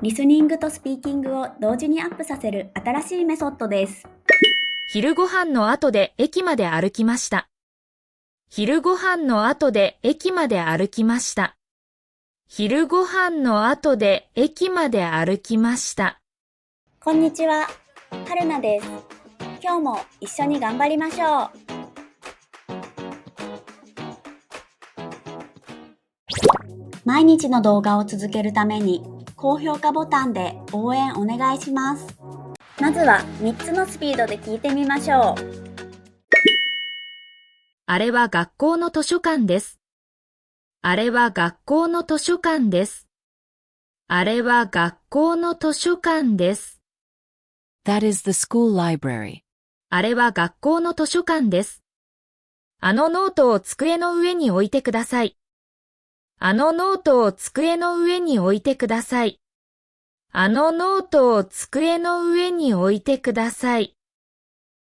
リスニングとスピーキングを同時にアップさせる新しいメソッドです。昼ご飯の後で駅まで歩きました。昼ご飯の後で駅まで歩きました。昼ご飯の後で駅まで歩きました。こんにちは、はるなです。今日も一緒に頑張りましょう。毎日の動画を続けるために高評価ボタンで応援お願いします。まずは3つのスピードで聞いてみましょう。あれは学校の図書館です。あれは学校の図書館です。あれは学校の図書館です。That is the school library. あれは学校の図書館です。あのノートを机の上に置いてください。あのノートを机の上に置いてください。あのノートを机の上に置いてください。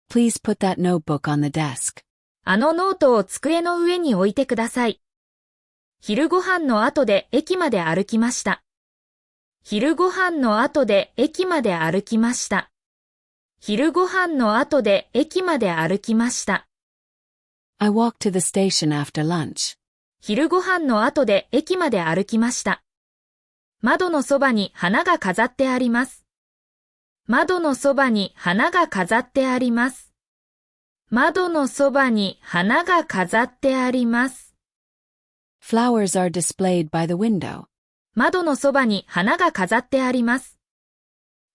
Please put that notebook on the desk. あのノートを机の上に置いてください。昼ご飯の後で駅まで歩きました。昼ご飯の後で駅まで歩きました。昼ご飯の後で駅まで歩きました。I walked to the station after lunch. 昼ご飯の後で駅まで歩きました。窓のそばに花が飾ってあります。窓のそばに花が飾ってあります。窓のそばに花が飾ってあります。Flowers are displayed by the window. 窓のそばに花が飾ってあります。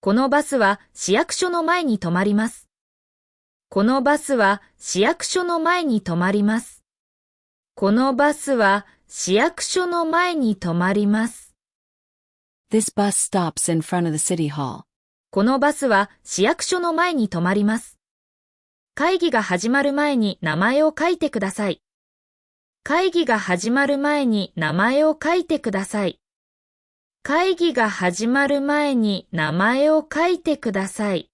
このバスは市役所の前に止まります。このバスは市役所の前に止まります。このバスは市役所の前に止まります。This bus stops in front of the city hall. このバスは市役所の前に止まります。会議が始まる前に名前を書いてください。会議が始まる前に名前を書いてください。会議が始まる前に名前を書いてください。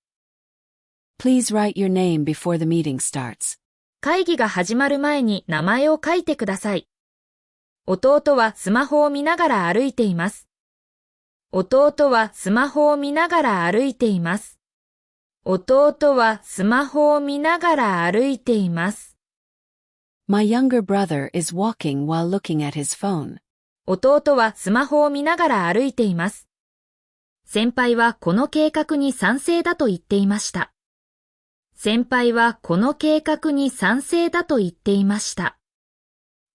Please write your name before the meeting starts. 会議が始まる前に名前を書いてください。弟はスマホを見ながら歩いています。弟はスマホを見ながら歩いています。弟はスマホを見ながら歩いています。My younger brother is walking while looking at his phone. 弟はスマホを見ながら歩いています。先輩はこの計画に賛成だと言っていました。先輩はこの計画に賛成だと言っていました。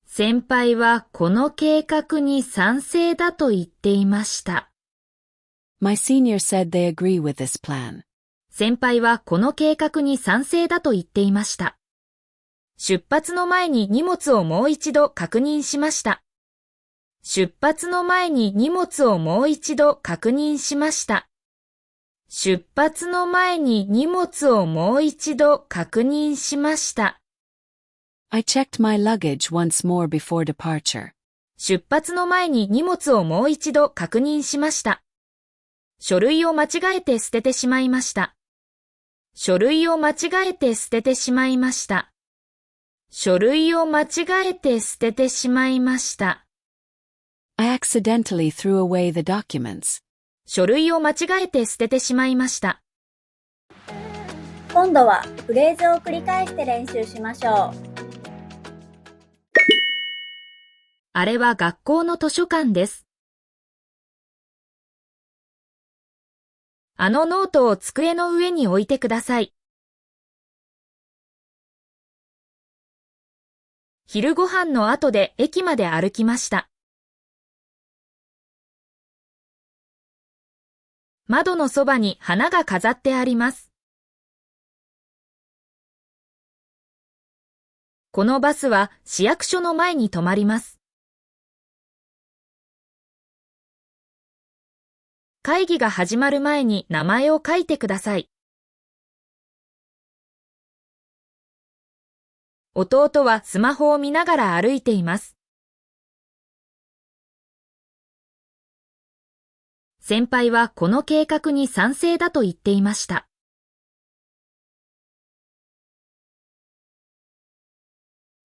先輩はこの計画に賛成だと言っていました。My senior said they agree with this plan. 先輩はこの計画に賛成だと言っていました。出発の前に荷物をもう一度確認しました。出発の前に荷物をもう一度確認しました。出発の前に荷物をもう一度確認しました。I checked my luggage once more before departure. 出発の前に荷物をもう一度確認しました。書類を間違えて捨ててしまいました。書類を間違えて捨ててしまいました。書類を間違えて捨ててしまいました。I accidentally threw away the documents. 書類を間違えて捨ててしまいました。今度はフレーズを繰り返して練習しましょう。あれは学校の図書館です。あのノートを机の上に置いてください。昼ご飯の後で駅まで歩きました。窓のそばに花が飾ってあります。このバスは市役所の前に止まります。会議が始まる前に名前を書いてください。弟はスマホを見ながら歩いています。先輩はこの計画に賛成だと言っていました。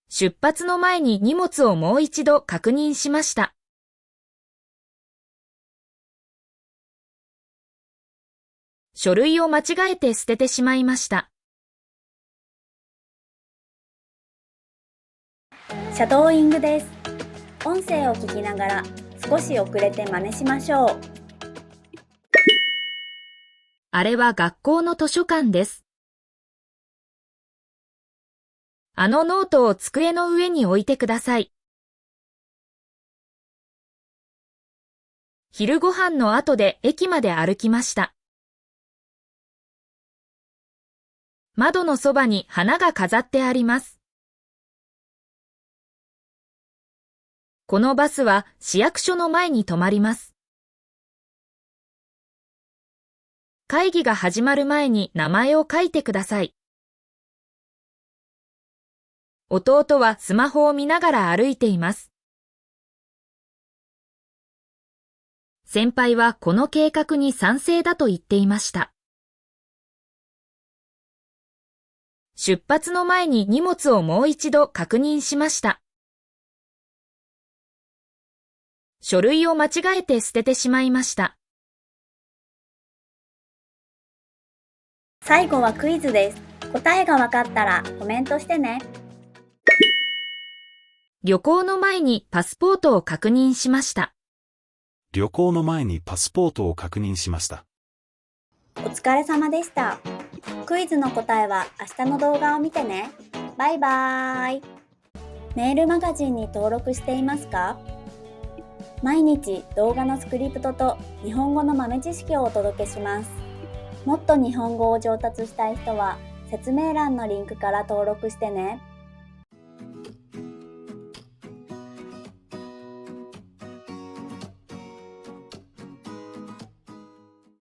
出発の前に荷物をもう一度確認しました。書類を間違えて捨ててしまいました。シャドーイングです。音声を聞きながら少し遅れて真似しましょう。あれは学校の図書館です。あのノートを机の上に置いてください。昼ご飯の後で駅まで歩きました。窓のそばに花が飾ってあります。このバスは市役所の前に止まります。会議が始まる前に名前を書いてください。弟はスマホを見ながら歩いています。先輩はこの計画に賛成だと言っていました。出発の前に荷物をもう一度確認しました。書類を間違えて捨ててしまいました。最後はクイズです。答えがわかったらコメントしてね。旅行の前にパスポートを確認しました。旅行の前にパスポートを確認しました。お疲れ様でした。クイズの答えは明日の動画を見てね。バイバーイ。メールマガジンに登録していますか？毎日動画のスクリプトと日本語の豆知識をお届けします。もっと日本語を上達したい人は説明欄のリンクから登録してね。